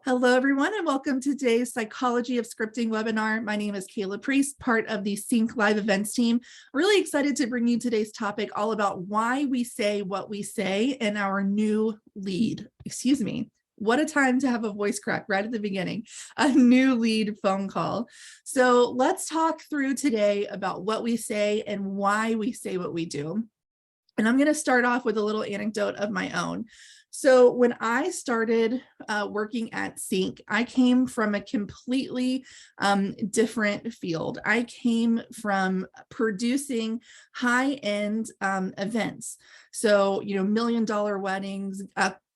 Hello, everyone, and welcome to today's Psychology of Scripting webinar. My name is Kayla Priest, part of the CINC live events team. Really excited to bring you today's topic all about why we say what we say in our new lead. Excuse me. What a time to have a voice crack right at the beginning, a new lead phone call. So let's talk through today about what we say and why we say what we do. And I'm going to start off with a little anecdote of my own. So when I started working at CINC, I came from a completely different field. I came from producing high-end events. So, million-dollar weddings,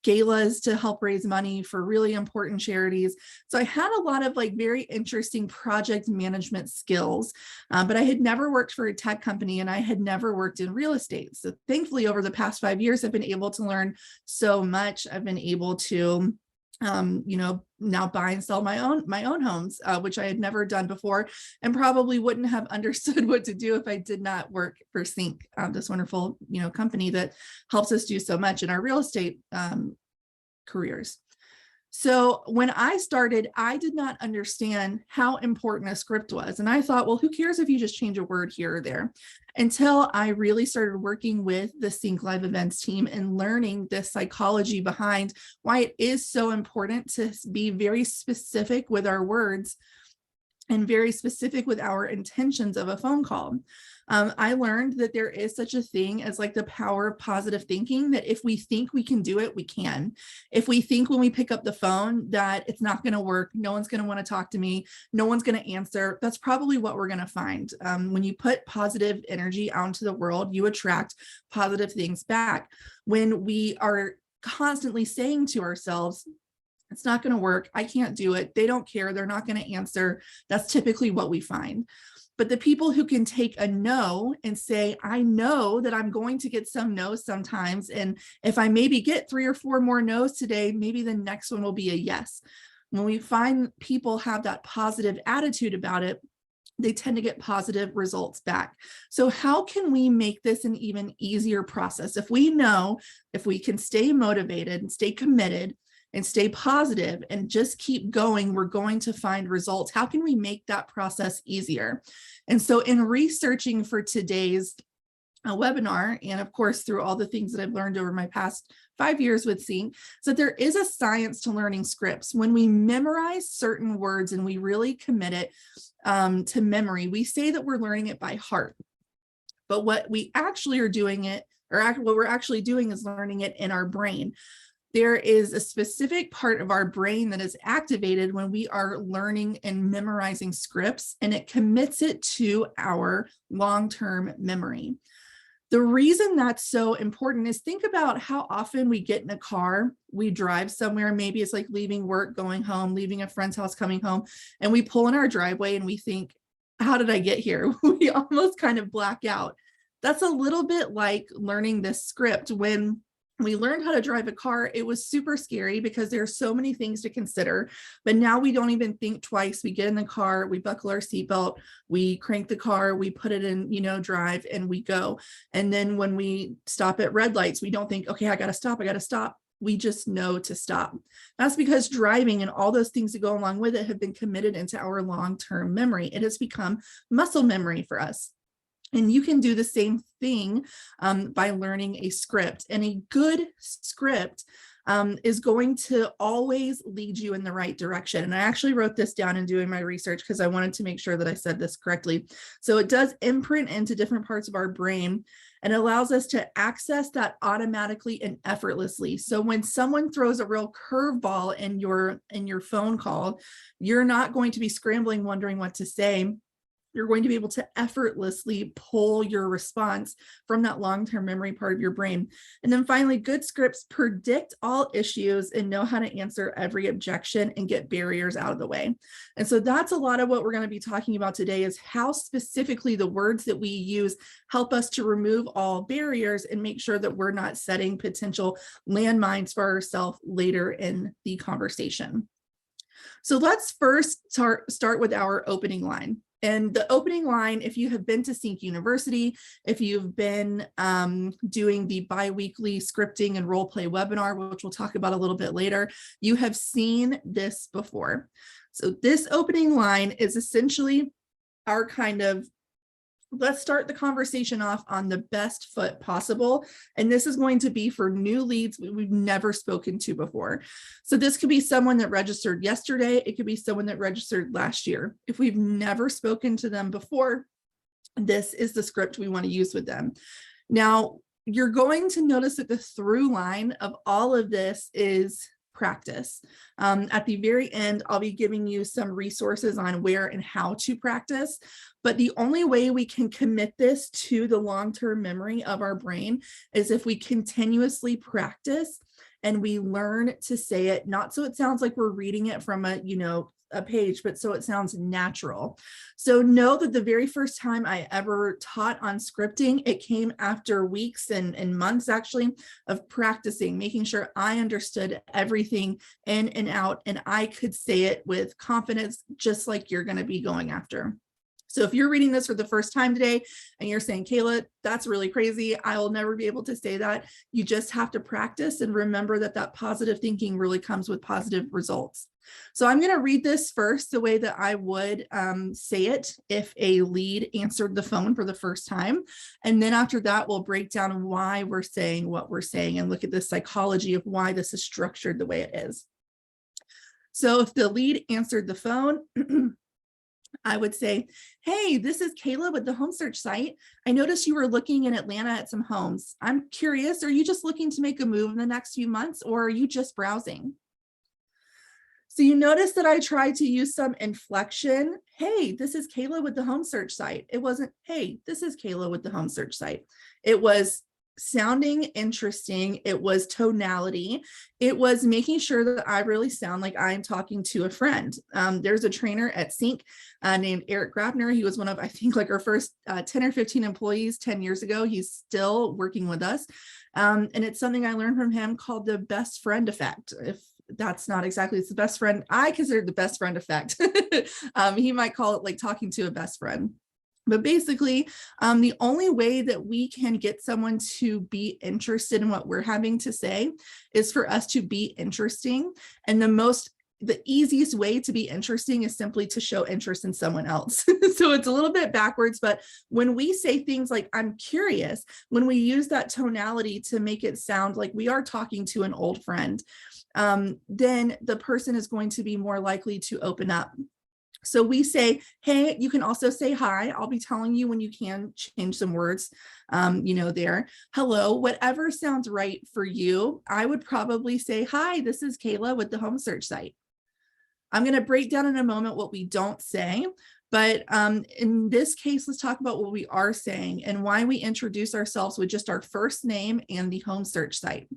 galas to help raise money for really important charities. So I had a lot of very interesting project management skills, but I had never worked for a tech company and I had never worked in real estate. So thankfully, over the past 5 years, I've been able to learn so much. I've been able to now buy and sell my own homes, which I had never done before, and probably wouldn't have understood what to do if I did not work for CINC, this wonderful, company that helps us do so much in our real estate careers. So when I started, I did not understand how important a script was. And I thought, well, who cares if you just change a word here or there? Until I really started working with the CINC Live Events team and learning the psychology behind why it is so important to be very specific with our words and very specific with our intentions of a phone call. I learned that there is such a thing as the power of positive thinking, that if we think we can do it, we can. If we think when we pick up the phone that it's not going to work, no one's going to want to talk to me, no one's going to answer, that's probably what we're going to find. When you put positive energy out into the world, you attract positive things back. When we are constantly saying to ourselves, it's not going to work, I can't do it, they don't care, they're not going to answer, that's typically what we find. But the people who can take a no and say, I know that I'm going to get some no's sometimes, and if I maybe get 3 or 4 more no's today, maybe the next one will be a yes. When we find people have that positive attitude about it, they tend to get positive results back. So how can we make this an even easier process? If we know, if we can stay motivated and stay committed and stay positive and just keep going, we're going to find results. How can we make that process easier? And so in researching for today's webinar, and of course, through all the things that I've learned over my past 5 years with CINC, so there is a science to learning scripts. When we memorize certain words and we really commit it to memory, we say that we're learning it by heart. But what we actually are doing it, or what we're actually doing is learning it in our brain. There is a specific part of our brain that is activated when we are learning and memorizing scripts, and it commits it to our long-term memory. The reason that's so important is think about how often we get in a car, we drive somewhere, maybe it's leaving work, going home, leaving a friend's house, coming home, and we pull in our driveway and we think, how did I get here? We almost kind of black out. That's a little bit like learning this script. When we learned how to drive a car, it was super scary because there are so many things to consider, but now we don't even think twice. We get in the car, we buckle our seatbelt, we crank the car, we put it in, drive, and we go. And then when we stop at red lights, we don't think, okay, I got to stop. We just know to stop. That's because driving and all those things that go along with it have been committed into our long-term memory. It has become muscle memory for us. And you can do the same thing by learning a script. And a good script is going to always lead you in the right direction. And I actually wrote this down in doing my research because I wanted to make sure that I said this correctly. So it does imprint into different parts of our brain and allows us to access that automatically and effortlessly. So when someone throws a real curveball in your phone call, you're not going to be scrambling, wondering what to say. You're going to be able to effortlessly pull your response from that long-term memory part of your brain. And then finally, good scripts predict all issues and know how to answer every objection and get barriers out of the way. And so that's a lot of what we're going to be talking about today, is how specifically the words that we use help us to remove all barriers and make sure that we're not setting potential landmines for ourselves later in the conversation. So let's first start with our opening line. And the opening line, if you have been to CINC University, if you've been doing the bi-weekly scripting and role play webinar, which we'll talk about a little bit later, you have seen this before. So this opening line is essentially our kind of, let's start the conversation off on the best foot possible. And this is going to be for new leads we've never spoken to before. So this could be someone that registered yesterday. It could be someone that registered last year. If we've never spoken to them before, this is the script we want to use with them. Now, you're going to notice that the through line of all of this is practice. At the very end, I'll be giving you some resources on where and how to practice. But the only way we can commit this to the long-term memory of our brain is if we continuously practice and we learn to say it, not so it sounds like we're reading it from a page, but so it sounds natural. So know that the very first time I ever taught on scripting, it came after weeks and months actually of practicing, making sure I understood everything in and out, and I could say it with confidence, just like you're going to be going after. So if you're reading this for the first time today and you're saying, Kayla, that's really crazy, I will never be able to say that, you just have to practice and remember that that positive thinking really comes with positive results. So I'm going to read this first the way that I would say it if a lead answered the phone for the first time. And then after that, we'll break down why we're saying what we're saying and look at the psychology of why this is structured the way it is. So if the lead answered the phone, I would say, hey, this is Kayla with the home search site. I noticed you were looking in Atlanta at some homes. I'm curious, are you just looking to make a move in the next few months, or are you just browsing? So you notice that I tried to use some inflection. Hey, this is Kayla with the home search site. It wasn't, hey, this is Kayla with the home search site. It was sounding interesting. It was tonality. It was making sure that I really sound like I'm talking to a friend. There's a trainer at CINC named Eric Grabner. He was one of, I think, like our first 10 or 15 employees 10 years ago. He's still working with us. And it's something I learned from him called the best friend effect. If that's not exactly, it's the best friend, I consider the best friend effect. He might call it like talking to a best friend. But basically, the only way that we can get someone to be interested in what we're having to say is for us to be interesting. And the easiest way to be interesting is simply to show interest in someone else. So it's a little bit backwards, but when we say things like, I'm curious, when we use that tonality to make it sound like we are talking to an old friend, then the person is going to be more likely to open up. So we say, hey, you can also say hi. I'll be telling you when you can change some words, there. Hello, whatever sounds right for you. I would probably say, hi, this is Kayla with the home search site. I'm going to break down in a moment what we don't say. But in this case, let's talk about what we are saying and why we introduce ourselves with just our first name and the home search site.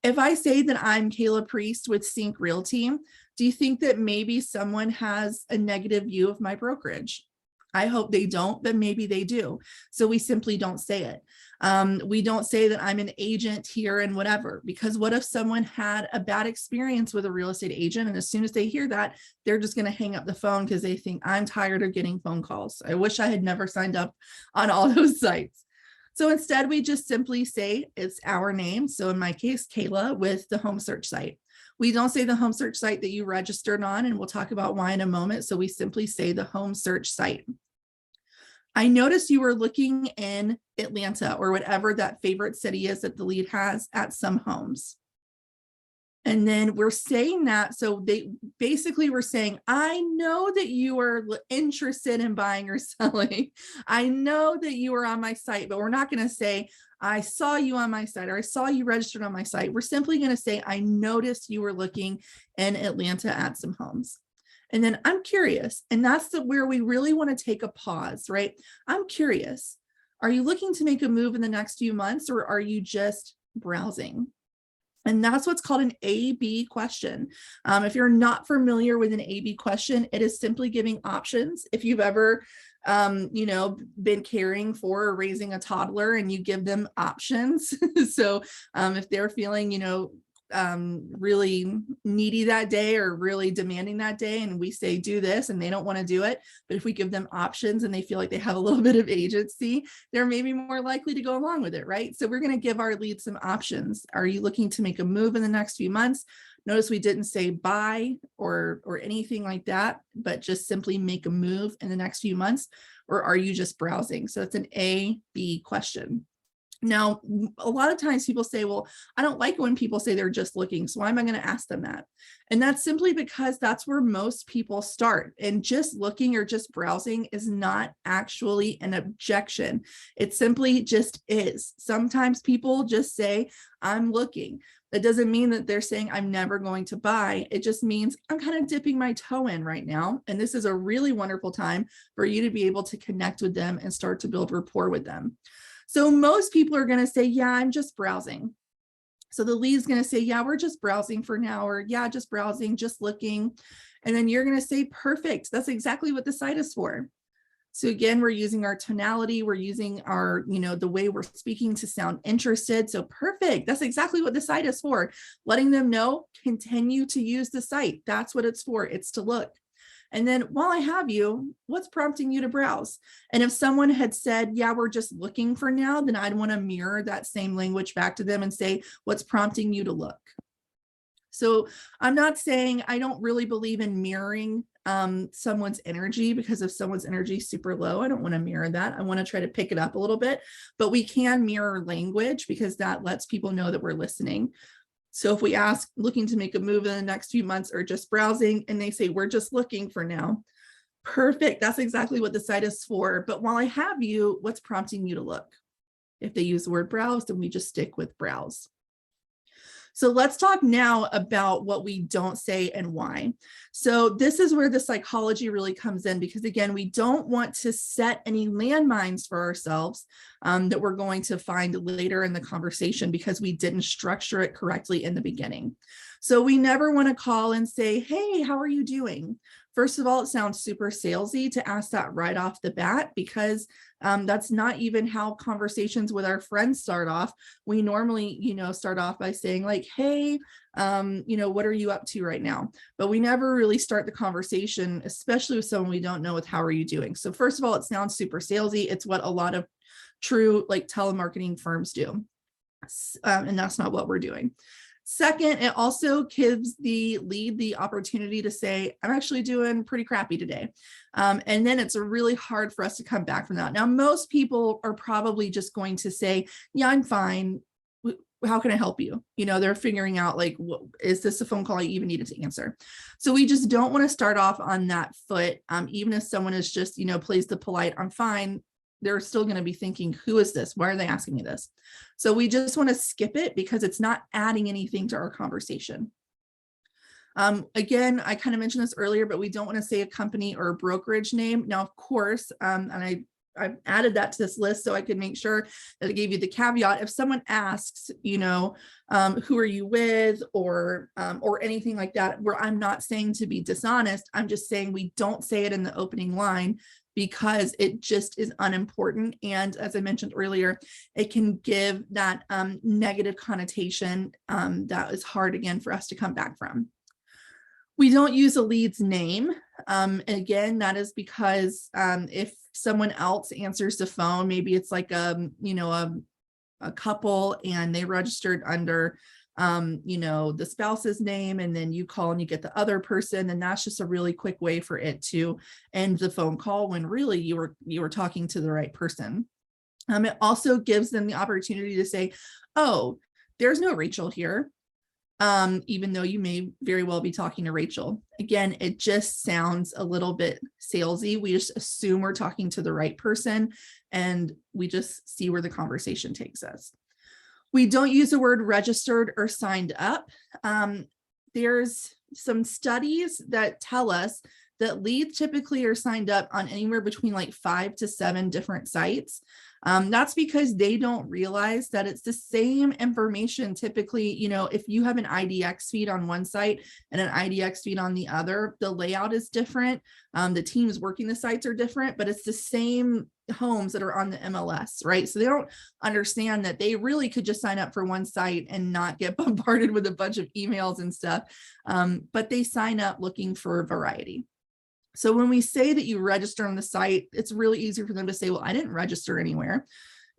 If I say that I'm Kayla Priest with CINC Realty, do you think that maybe someone has a negative view of my brokerage? I hope they don't, but maybe they do. So we simply don't say it. We don't say that I'm an agent here and whatever, because what if someone had a bad experience with a real estate agent, and as soon as they hear that, they're just going to hang up the phone because they think I'm tired of getting phone calls. I wish I had never signed up on all those sites. So instead, we just simply say it's our name. So in my case, Kayla with the home search site. We don't say the home search site that you registered on, and we'll talk about why in a moment. So we simply say the home search site. I noticed you were looking in Atlanta or whatever that favorite city is that the lead has at some homes. And then we're saying that, so they basically were saying, I know that you are interested in buying or selling. I know that you are on my site, but we're not going to say, I saw you on my site or I saw you registered on my site. We're simply going to say, I noticed you were looking in Atlanta at some homes. And then I'm curious, and that's where we really want to take a pause, right? I'm curious. Are you looking to make a move in the next few months, or are you just browsing? And that's what's called an A-B question. If you're not familiar with an A-B question, it is simply giving options. If you've ever, been caring for or raising a toddler and you give them options. So if they're feeling, really needy that day or really demanding that day, and we say do this and they don't want to do it, but if we give them options and they feel like they have a little bit of agency, they're maybe more likely to go along with it, right? So we're going to give our leads some options. Are you looking to make a move in the next few months? Notice we didn't say buy or anything like that, but just simply make a move in the next few months. Or are you just browsing? So it's an A/B question. Now, a lot of times people say, well, I don't like when people say they're just looking, so why am I going to ask them that? And that's simply because that's where most people start. And just looking or just browsing is not actually an objection. It simply just is. Sometimes people just say, I'm looking. That doesn't mean that they're saying I'm never going to buy. It just means I'm kind of dipping my toe in right now. And this is a really wonderful time for you to be able to connect with them and start to build rapport with them. So most people are going to say, yeah, I'm just browsing. So the lead's going to say, yeah, we're just browsing for now, or yeah, just browsing, just looking. And then you're going to say, perfect. That's exactly what the site is for. So again, we're using our tonality, we're using our, the way we're speaking to sound interested. So perfect. That's exactly what the site is for. Letting them know, continue to use the site. That's what it's for. It's to look. And then while I have you, what's prompting you to browse? And if someone had said, yeah, we're just looking for now, then I'd want to mirror that same language back to them and say, what's prompting you to look? So I'm not saying I don't really believe in mirroring someone's energy, because if someone's energy is super low, I don't want to mirror that. I want to try to pick it up a little bit, but we can mirror language because that lets people know that we're listening. So if we ask, looking to make a move in the next few months or just browsing, and they say, we're just looking for now. Perfect. That's exactly what the site is for. But while I have you, what's prompting you to look? If they use the word browse, then we just stick with browse. So let's talk now about what we don't say and why. So this is where the psychology really comes in, because again, we don't want to set any landmines for ourselves that we're going to find later in the conversation because we didn't structure it correctly in the beginning. So we never want to call and say, hey, how are you doing? First of all, it sounds super salesy to ask that right off the bat, because that's not even how conversations with our friends start off. We normally, start off by saying like, hey, what are you up to right now? But we never really start the conversation, especially with someone we don't know, with how are you doing? So first of all, it sounds super salesy. It's what a lot of true like telemarketing firms do. And that's not what we're doing. Second, it also gives the lead the opportunity to say, I'm actually doing pretty crappy today. And then it's really hard for us to come back from that. Now, most people are probably just going to say, yeah, I'm fine. How can I help you? They're figuring out like, is this a phone call I even needed to answer? So we just don't want to start off on that foot. Even if someone is just, plays the polite, I'm fine, they're still going to be thinking, who is this? Why are they asking me this? So we just want to skip it because it's not adding anything to our conversation. Again, I kind of mentioned this earlier, but we don't want to say a company or a brokerage name. Now, of course, and I've added that to this list so I could make sure that I gave you the caveat. If someone asks, who are you with, or anything like that, where I'm not saying to be dishonest, I'm just saying we don't say it in the opening line because it just is unimportant. And as I mentioned earlier, it can give that negative connotation that is hard, again, for us to come back from. We don't use a lead's name. Again, that is because if someone else answers the phone, maybe it's like a couple and they registered under the spouse's name, and then you call and you get the other person, and that's just a really quick way for it to end the phone call when really you were talking to the right person. It also gives them the opportunity to say, oh, there's no Rachel here. Even though you may very well be talking to Rachel. Again, it just sounds a little bit salesy. We just assume we're talking to the right person, and we just see where the conversation takes us. We don't use the word registered or signed up. There's some studies that tell us that leads typically are signed up on anywhere between like 5 to 7 different sites. That's because they don't realize that it's the same information. Typically, if you have an IDX feed on one site and an IDX feed on the other, the layout is different. The teams working the sites are different, but it's the same homes that are on the MLS, right? So they don't understand that they really could just sign up for one site and not get bombarded with a bunch of emails and stuff. But they sign up looking for variety. So when we say that you register on the site, it's really easy for them to say, well, I didn't register anywhere.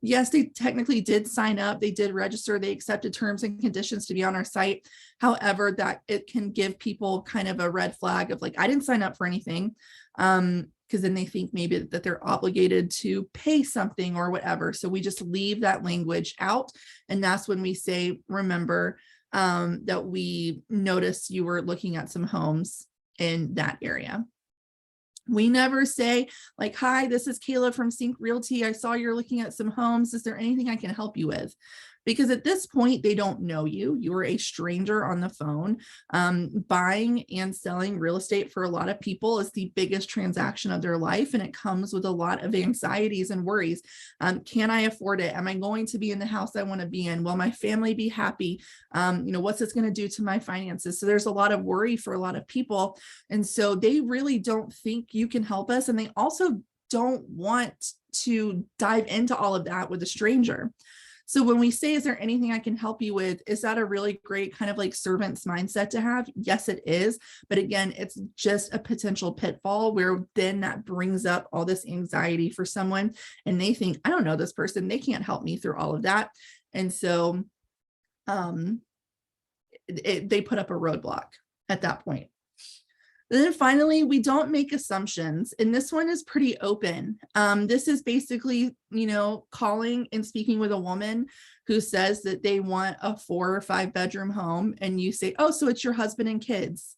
Yes, they technically did sign up. They did register. They accepted terms and conditions to be on our site. However, that it can give people kind of a red flag of like, I didn't sign up for anything. Because then they think maybe that they're obligated to pay something or whatever. So we just leave that language out. And that's when we say, remember that we noticed you were looking at some homes in that area. We never say like, hi, this is Kayla from CINC Realty. I saw you're looking at some homes. Is there anything I can help you with? Because at this point, they don't know you. You are a stranger on the phone. Buying and selling real estate for a lot of people is the biggest transaction of their life. And it comes with a lot of anxieties and worries. Can I afford it? Am I going to be in the house I want to be in? Will my family be happy? What's this going to do to my finances? So there's a lot of worry for a lot of people. And so they really don't think you can help us. And they also don't want to dive into all of that with a stranger. So when we say, is there anything I can help you with? Is that a really great kind of like servant's mindset to have? Yes, it is. But again, it's just a potential pitfall where then that brings up all this anxiety for someone and they think, I don't know this person. They can't help me through all of that. And so they put up a roadblock at that point. And then finally, we don't make assumptions. And this one is pretty open. This is basically, calling and speaking with a woman who says that they want a 4 or 5 bedroom home. And you say, oh, so it's your husband and kids.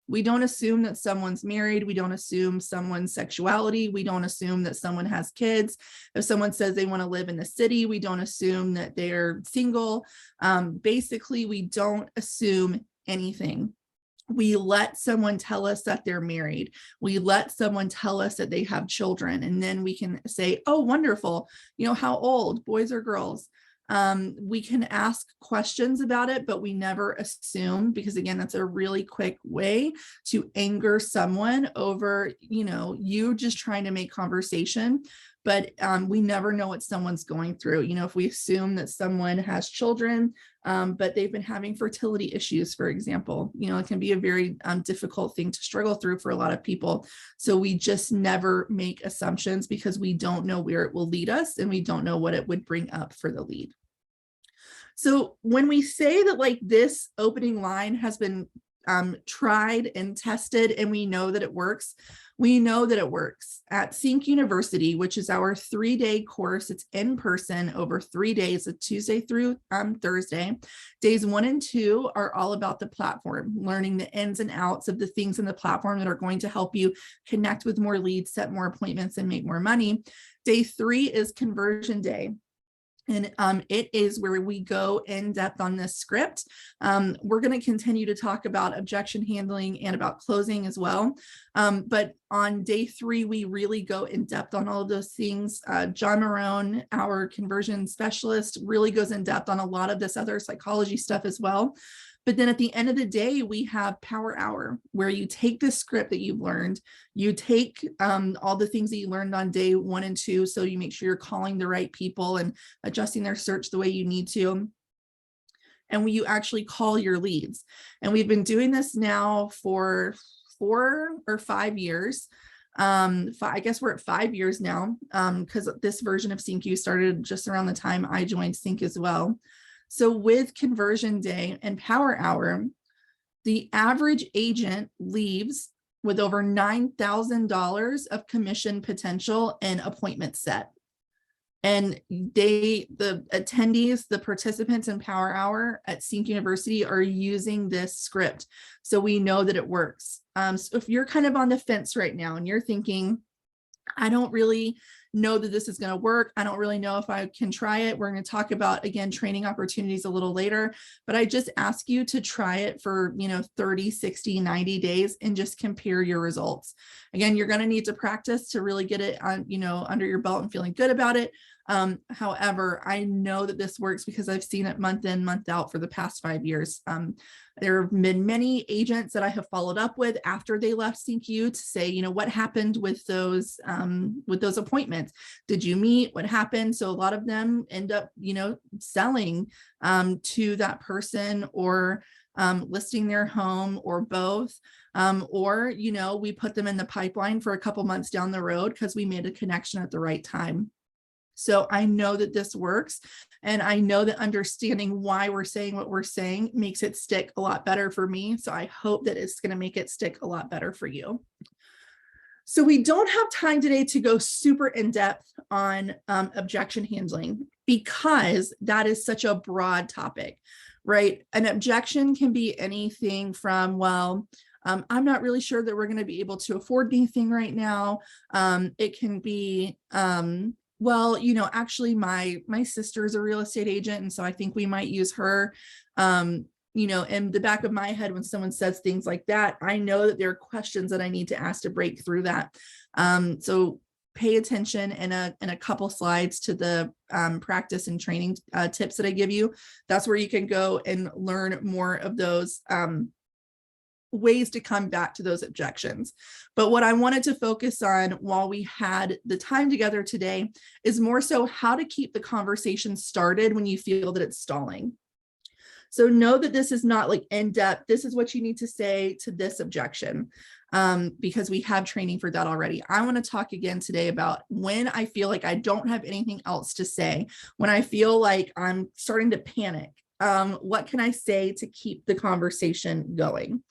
We don't assume that someone's married. We don't assume someone's sexuality. We don't assume that someone has kids. If someone says they want to live in the city, we don't assume that they're single. Basically, we don't assume anything. We let someone tell us that they're married. We let someone tell us that they have children. And then we can say, oh, wonderful. How old, boys or girls? We can ask questions about it, but we never assume, because again, that's a really quick way to anger someone over, you just trying to make conversation. But we never know what someone's going through. If we assume that someone has children, but they've been having fertility issues, for example, it can be a very difficult thing to struggle through for a lot of people. So we just never make assumptions because we don't know where it will lead us and we don't know what it would bring up for the lead. So when we say that like this opening line has been tried and tested and we know that it works, we know that it works. At CINC University, which is our 3-day course, it's in person over 3 days, a Tuesday through Thursday. Days 1 and 2 are all about the platform, learning the ins and outs of the things in the platform that are going to help you connect with more leads, set more appointments, and make more money. Day 3 is conversion day. And it is where we go in depth on this script. We're going to continue to talk about objection handling and about closing as well. But on day 3, we really go in depth on all of those things. John Marone, our conversion specialist, really goes in depth on a lot of this other psychology stuff as well. But then at the end of the day, we have Power Hour, where you take this script that you've learned, you take all the things that you learned on day 1 and 2, so you make sure you're calling the right people and adjusting their search the way you need to. And you actually call your leads. And we've been doing this now for 4 or 5 years. I guess we're at 5 years now, because this version of CINC started just around the time I joined CINC as well. So with conversion day and Power Hour, the average agent leaves with over $9,000 of commission potential and appointment set. And the attendees, the participants in Power Hour at CINC University are using this script. So we know that it works. So if you're kind of on the fence right now and you're thinking, I don't really know that this is going to work. I don't really know if I can try it. We're going to talk about, again, training opportunities a little later, but I just ask you to try it for, 30, 60, 90 days and just compare your results. Again, you're going to need to practice to really get it on, under your belt and feeling good about it. However, I know that this works because I've seen it month in, month out for the past 5 years. There have been many agents that I have followed up with after they left CINC to say, what happened with those appointments? Did you meet? What happened? So a lot of them end up, selling to that person, or listing their home, or both. Or, we put them in the pipeline for a couple months down the road because we made a connection at the right time. So I know that this works, and I know that understanding why we're saying what we're saying makes it stick a lot better for me. So I hope that it's going to make it stick a lot better for you. So we don't have time today to go super in depth on objection handling, because that is such a broad topic, right? An objection can be anything from, well, I'm not really sure that we're going to be able to afford anything right now. It can be, well, actually my sister is a real estate agent, and so I think we might use her. In the back of my head, when someone says things like that, I know that there are questions that I need to ask to break through that. So pay attention in a couple slides to the practice and training tips that I give you. That's where you can go and learn more of those ways to come back to those objections. But what I wanted to focus on while we had the time together today is more so how to keep the conversation started when you feel that it's stalling. So know that this is not like in depth. This is what you need to say to this objection, because we have training for that already. I want to talk again today about when I feel like I don't have anything else to say, when I feel like I'm starting to panic. What can I say to keep the conversation going?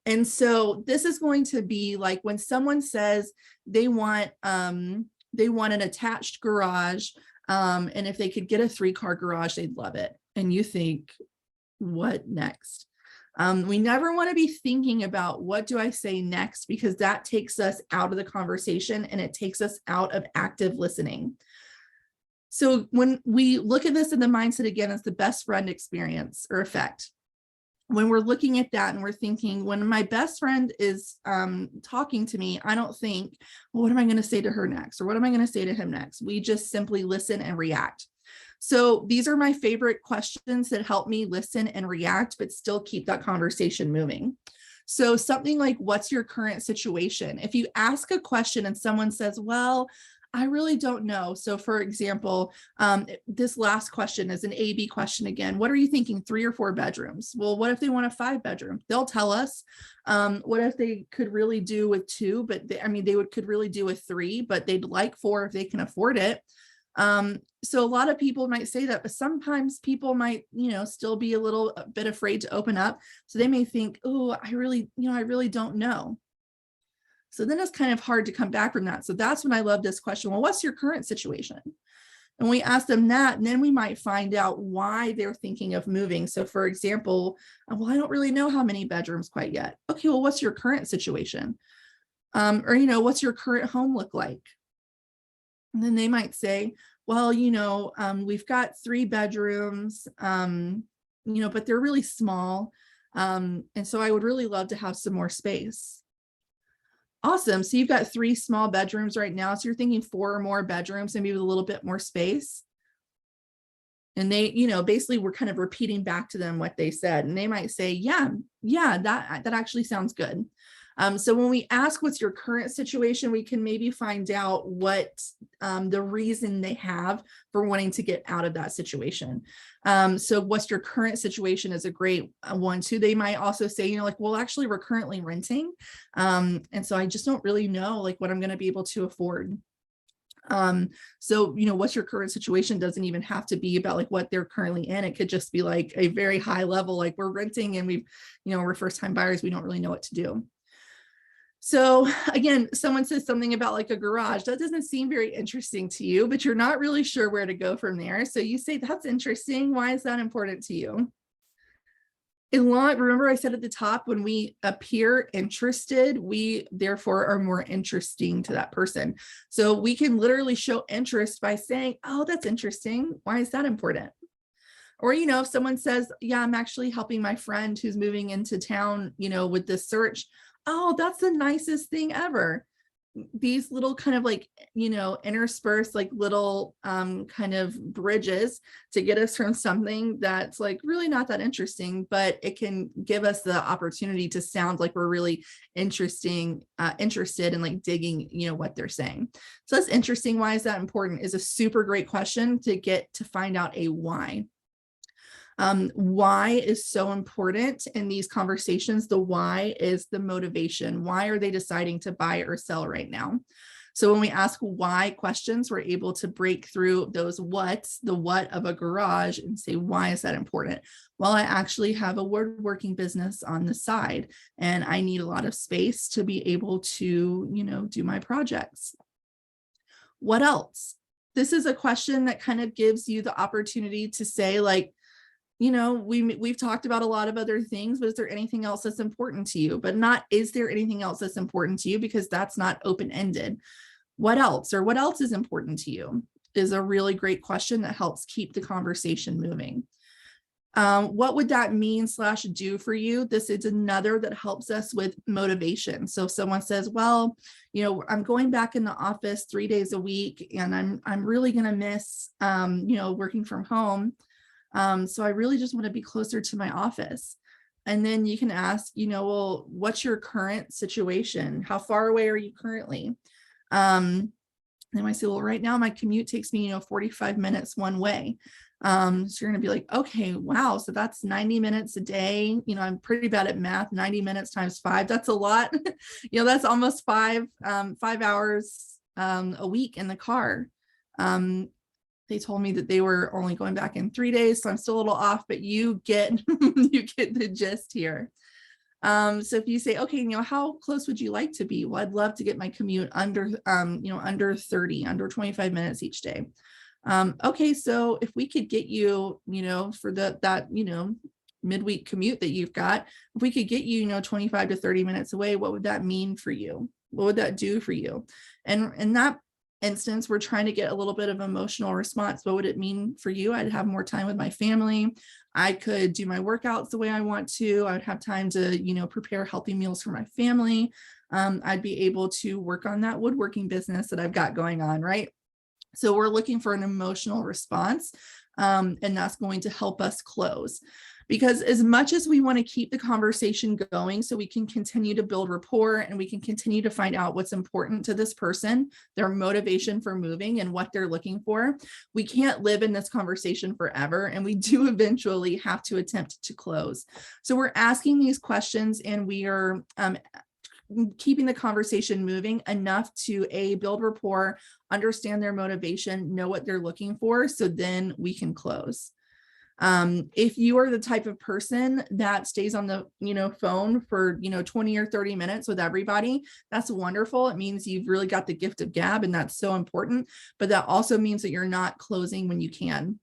And so this is going to be like when someone says they want an attached garage, and if they could get a 3-car garage, they'd love it. And you think, what next? We never want to be thinking about what do I say next, because that takes us out of the conversation and it takes us out of active listening. So when we look at this in the mindset again, as the best friend experience or effect, when we're looking at that and we're thinking, when my best friend is talking to me, I don't think, well, what am I going to say to her next? Or what am I going to say to him next? We just simply listen and react. So these are my favorite questions that help me listen and react, but still keep that conversation moving. So something like, what's your current situation? If you ask a question and someone says, well, I really don't know. So for example, this last question is an A/B question again. What are you thinking, 3 or 4 bedrooms? Well, what if they want a 5-bedroom? They'll tell us. What if they could really do with 2, but could really do with 3, but they'd like 4 if they can afford it. So a lot of people might say that, but sometimes people might, still be a little bit afraid to open up. So they may think, oh, I really don't know. So then it's kind of hard to come back from that. So that's when I love this question. Well, what's your current situation? And we ask them that, and then we might find out why they're thinking of moving. So for example, well, I don't really know how many bedrooms quite yet. Okay, well, what's your current situation? Or, what's your current home look like? And then they might say, well, we've got 3 bedrooms, but they're really small. And so I would really love to have some more space. Awesome. So you've got 3 small bedrooms right now. So you're thinking 4 or more bedrooms, maybe with a little bit more space. And they, basically we're kind of repeating back to them what they said. And they might say, yeah, that actually sounds good. So when we ask what's your current situation, we can maybe find out what the reason they have for wanting to get out of that situation. So what's your current situation is a great one too. They might also say, well, actually we're currently renting. And so I just don't really know what I'm going to be able to afford. So, what's your current situation doesn't even have to be about what they're currently in. It could just be a very high level, we're renting and we're first time buyers. We don't really know what to do. So again, someone says something about a garage that doesn't seem very interesting to you, but you're not really sure where to go from there. So you say, that's interesting. Why is that important to you? Remember I said at the top, when we appear interested, we therefore are more interesting to that person. So we can literally show interest by saying, oh, that's interesting. Why is that important? Or, if someone says, yeah, I'm actually helping my friend who's moving into town, with this search. Oh, that's the nicest thing ever. these little kind of like, interspersed like little kind of bridges to get us from something that's like really not that interesting, but it can give us the opportunity to sound like we're really interested in like digging, what they're saying. So that's interesting. Why is that important is a super great question to get to find out a why. Why is so important in these conversations. The why is the motivation. Why are they deciding to buy or sell right now? So when we ask why questions, we're able to break through those what's, the what of a garage, and say, why is that important? Well, I actually have a woodworking business on the side, and I need a lot of space to be able to, do my projects. What else? This is a question that kind of gives you the opportunity to say, like, we've talked about a lot of other things, but is there anything else that's important to you? But not, is there anything else that's important to you? Because that's not open-ended. What else, or what else is important to you, is a really great question that helps keep the conversation moving. What would that mean / do for you? This is another that helps us with motivation. So if someone says, well, I'm going back in the office 3 days a week, and I'm really going to miss, working from home. So I really just want to be closer to my office. And then you can ask, well, what's your current situation? How far away are you currently? They might say, well, right now my commute takes me, 45 minutes one way. So you're going to be like, okay, wow. So that's 90 minutes a day. I'm pretty bad at math. 90 minutes times 5, that's a lot. That's almost 5 hours a week in the car. They told me that they were only going back in 3 days, so I'm still a little off, but you get the gist here. So if you say, okay, how close would you like to be? Well, I'd love to get my commute under, under 30, under 25 minutes each day. Okay, so if we could get you, for that midweek commute that you've got, if we could get you, 25 to 30 minutes away, what would that mean for you? What would that do for you? And in that instance, we're trying to get a little bit of emotional response. What would it mean for you? I'd have more time with my family. I could do my workouts the way I want to. I would have time to, prepare healthy meals for my family. I'd be able to work on that woodworking business that I've got going on, right? So we're looking for an emotional response, and that's going to help us close. Because as much as we want to keep the conversation going so we can continue to build rapport and we can continue to find out what's important to this person, their motivation for moving and what they're looking for, we can't live in this conversation forever, and we do eventually have to attempt to close. So we're asking these questions, and we are keeping the conversation moving enough to build rapport, understand their motivation, know what they're looking for, so then we can close. If you are the type of person that stays on the phone for 20 or 30 minutes with everybody, that's wonderful. It means you've really got the gift of gab, and that's so important, but that also means that you're not closing when you can.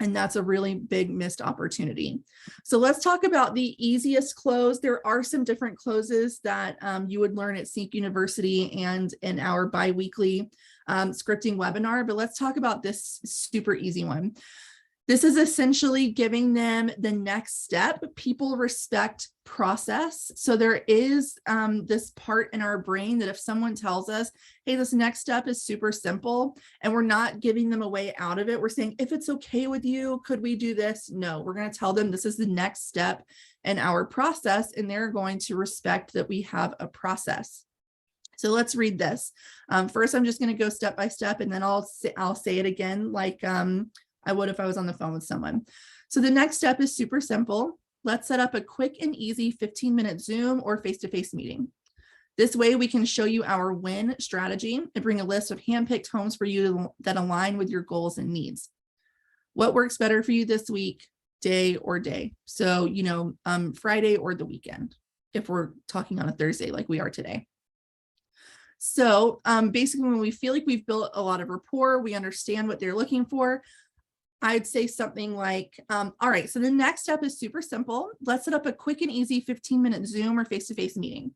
And that's a really big missed opportunity. So let's talk about the easiest close. There are some different closes that you would learn at CINC University and in our bi-weekly scripting webinar, but let's talk about this super easy one. This is essentially giving them the next step. People respect process. So there is this part in our brain that if someone tells us, hey, this next step is super simple, and we're not giving them a way out of it, we're saying, if it's okay with you, could we do this? No, we're going to tell them this is the next step in our process, and they're going to respect that we have a process. So let's read this. First, I'm just going to go step by step, and then I'll say it again like I would if I was on the phone with someone. So the next step is super simple. Let's set up a quick and easy 15-minute Zoom or face-to-face meeting. This way we can show you our win strategy and bring a list of hand-picked homes for you that align with your goals and needs. What works better for you this week, day or day? So, Friday or the weekend, if we're talking on a Thursday like we are today. So basically, when we feel like we've built a lot of rapport, we understand what they're looking for, I'd say something like, all right, so the next step is super simple. Let's set up a quick and easy 15-minute Zoom or face-to-face meeting.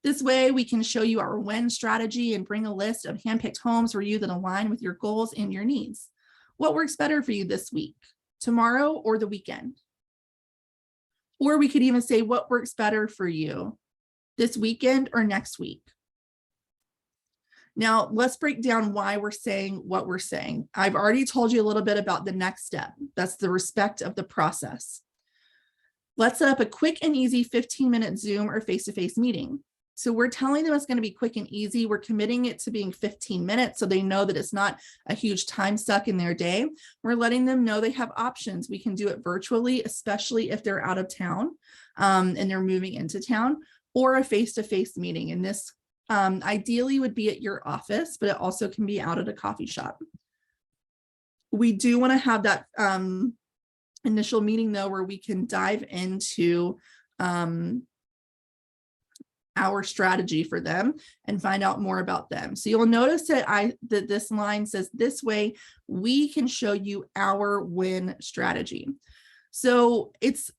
This way we can show you our win strategy and bring a list of handpicked homes for you that align with your goals and your needs. What works better for you this week, tomorrow, or the weekend? Or we could even say, what works better for you this weekend or next week? Now, let's break down why we're saying what we're saying. I've already told you a little bit about the next step. That's the respect of the process. Let's set up a quick and easy 15-minute Zoom or face-to-face meeting. So we're telling them it's going to be quick and easy. We're committing it to being 15 minutes so they know that it's not a huge time suck in their day. We're letting them know they have options. We can do it virtually, especially if they're out of town and they're moving into town, or a face-to-face meeting. And this ideally would be at your office, but it also can be out at a coffee shop. We do want to have that initial meeting though, where we can dive into our strategy for them and find out more about them. So you'll notice that this line says, this way we can show you our win strategy. So it's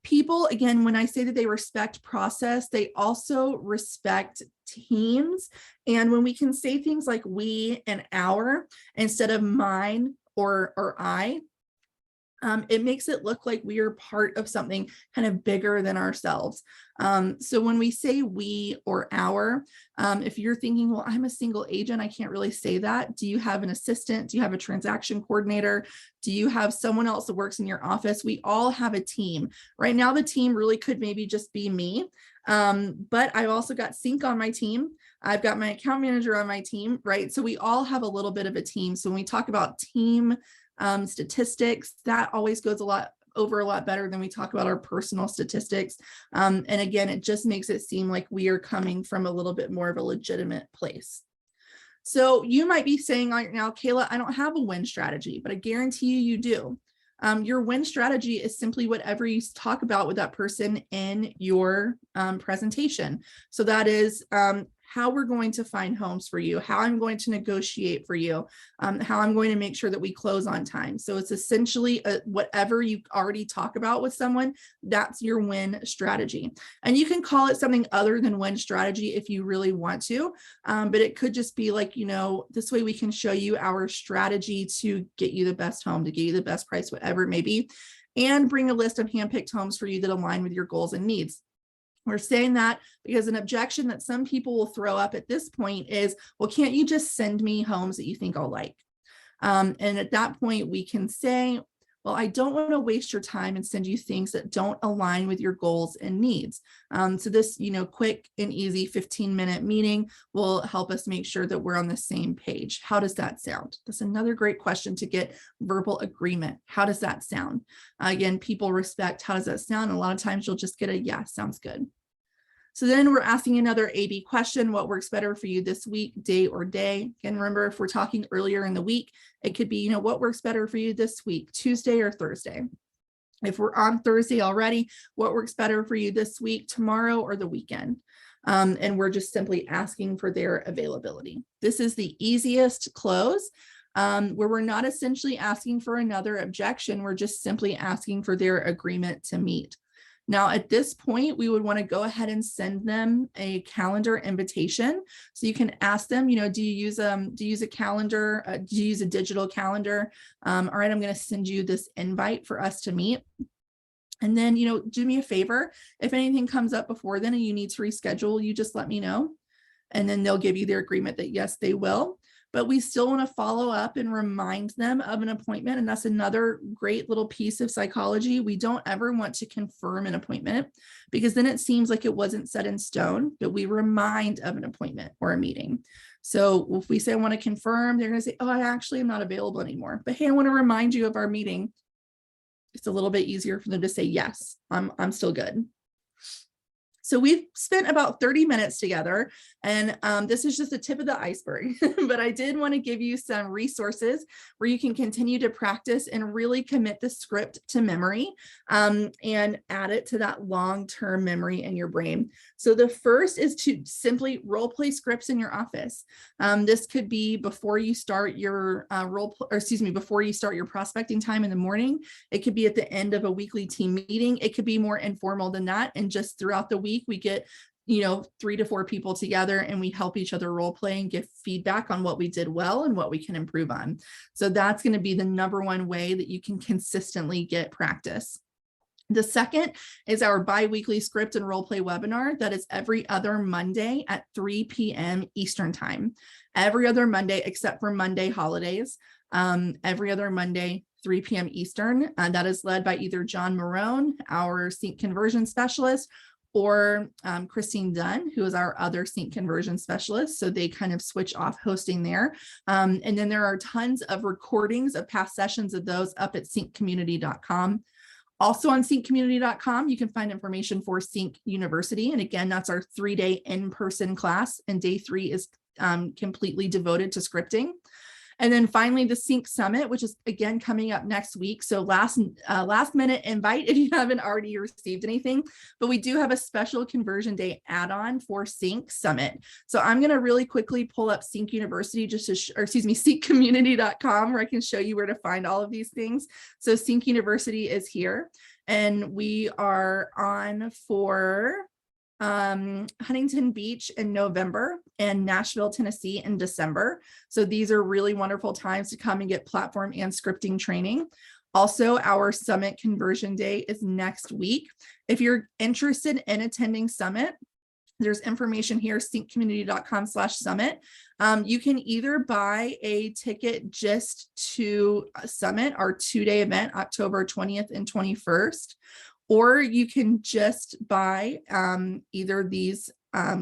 people, again, when I say that they respect process, they also respect teams. And when we can say things like we and our instead of mine or I, it makes it look like we are part of something kind of bigger than ourselves. So when we say we or our, if you're thinking, well, I'm a single agent, I can't really say that. Do you have an assistant? Do you have a transaction coordinator? Do you have someone else that works in your office? We all have a team. Right now, the team really could maybe just be me. But I've also got CINC on my team. I've got my account manager on my team, right? So we all have a little bit of a team. So when we talk about team statistics, that always goes a lot better than we talk about our personal statistics. And again, it just makes it seem like we are coming from a little bit more of a legitimate place. So you might be saying right now, Kayla, I don't have a win strategy, but I guarantee you do. Your win strategy is simply whatever you talk about with that person in your presentation. So that is how we're going to find homes for you, how I'm going to negotiate for you, how I'm going to make sure that we close on time. So it's essentially whatever you already talk about with someone, that's your win strategy. And you can call it something other than win strategy if you really want to, but it could just be like, you know, this way we can show you our strategy to get you the best home, to get you the best price, whatever it may be, and bring a list of handpicked homes for you that align with your goals and needs. We're saying that because an objection that some people will throw up at this point is, well, can't you just send me homes that you think I'll like? And at that point, we can say, well, I don't want to waste your time and send you things that don't align with your goals and needs. So this, you know, quick and easy 15-minute meeting will help us make sure that we're on the same page. How does that sound? That's another great question to get verbal agreement. How does that sound? Again, people respect, how does that sound? And a lot of times you'll just get a, yeah, sounds good. So then we're asking another A/B question, what works better for you this week, day or day? Again, remember, if we're talking earlier in the week, it could be, you know, what works better for you this week, Tuesday or Thursday? If we're on Thursday already, what works better for you this week, tomorrow, or the weekend? And we're just simply asking for their availability. This is the easiest close, where we're not essentially asking for another objection. We're just simply asking for their agreement to meet. Now, at this point, we would want to go ahead and send them a calendar invitation. So you can ask them, you know, do you use a calendar? Do you use a digital calendar? All right, I'm going to send you this invite for us to meet. And then, you know, do me a favor. If anything comes up before then and you need to reschedule, you just let me know. And then they'll give you their agreement that yes, they will. But we still want to follow up and remind them of an appointment. And that's another great little piece of psychology. We don't ever want to confirm an appointment because then it seems like it wasn't set in stone, but we remind of an appointment or a meeting. So if we say, I want to confirm, they're going to say, oh, I actually am not available anymore. But hey, I want to remind you of our meeting. It's a little bit easier for them to say, yes, I'm still good. So we've spent about 30 minutes together, and this is just the tip of the iceberg, but I did want to give you some resources where you can continue to practice and really commit the script to memory and add it to that long-term memory in your brain. So the first is to simply role play scripts in your office. This could be before you start your before you start your prospecting time in the morning. It could be at the end of a weekly team meeting. It could be more informal than that, and just throughout the week, we get, you know, 3 to 4 people together and we help each other role play and give feedback on what we did well and what we can improve on. So that's going to be the #1 way that you can consistently get practice. The second is our bi-weekly script and role play webinar that is every other Monday at 3 p.m. Eastern time. Every other Monday except for Monday holidays. Every other Monday, 3 p.m. Eastern. That is led by either John Marone, our CINC conversion specialist, or Christine Dunn, who is our other CINC conversion specialist. So they kind of switch off hosting there. And then there are tons of recordings of past sessions of those up at cincommunity.com. Also on cincommunity.com, you can find information for CINC University. And again, that's our 3-day in-person class. And day 3 is completely devoted to scripting. And then finally, the CINC Summit, which is again coming up next week. So last minute invite if you haven't already received anything, but we do have a special conversion day add-on for CINC Summit. So I'm going to really quickly pull up CINC University just to, cincommunity.com, where I can show you where to find all of these things. So CINC University is here, and we are on for Huntington Beach in November and Nashville, Tennessee in December. So these are really wonderful times to come and get platform and scripting training. Also, our Summit conversion day is next week. If you're interested in attending Summit, there's information here, cincommunity.com/summit. You can either buy a ticket just to Summit, our 2-day event, October 20th and 21st, or you can just buy either these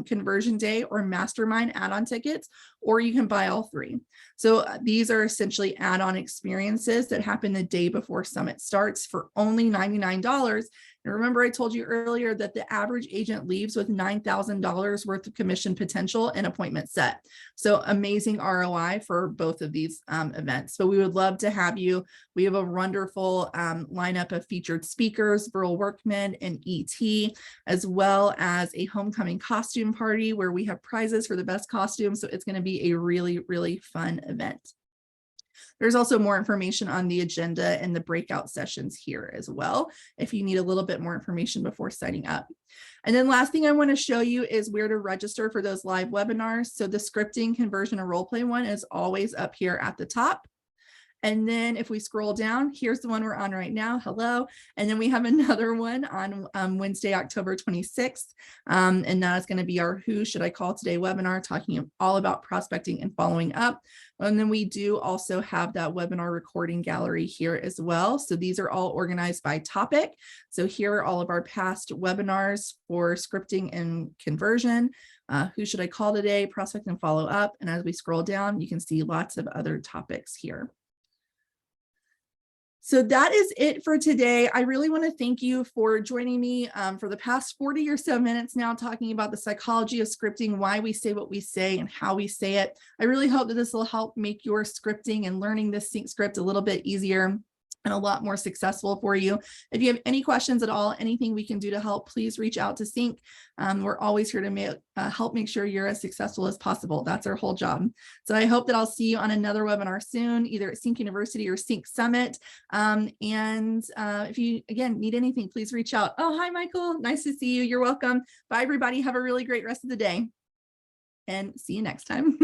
conversion day or mastermind add-on tickets, or you can buy all 3. So these are essentially add-on experiences that happen the day before Summit starts for only $99. And remember, I told you earlier that the average agent leaves with $9,000 worth of commission potential and appointment set. So amazing ROI for both of these events. So we would love to have you. We have a wonderful lineup of featured speakers, Burl Workman and ET, as well as a homecoming costume party where we have prizes for the best costume. So it's going to be a really, really fun event. There's also more information on the agenda and the breakout sessions here as well, if you need a little bit more information before signing up. And then last thing I want to show you is where to register for those live webinars. So the scripting, conversion, and role play one is always up here at the top. And then if we scroll down, here's the one we're on right now. Hello. And then we have another one on Wednesday, October 26th. And that is going to be our Who Should I Call Today webinar, talking all about prospecting and following up. And then we do also have that webinar recording gallery here as well. So these are all organized by topic. So here are all of our past webinars for scripting and conversion. Who should I call today, prospect and follow up. And as we scroll down, you can see lots of other topics here. So that is it for today. I really want to thank you for joining me for the past 40 or so minutes now, talking about the psychology of scripting, why we say what we say and how we say it. I really hope that this will help make your scripting and learning this CINC script a little bit easier and a lot more successful for you. If you have any questions at all, anything we can do to help, please reach out to CINC. We're always here to help make sure you're as successful as possible. That's our whole job. So I hope that I'll see you on another webinar soon, either at CINC University or CINC Summit. If you, again, need anything, please reach out. Oh, hi, Michael. Nice to see you. You're welcome. Bye, everybody. Have a really great rest of the day. And see you next time.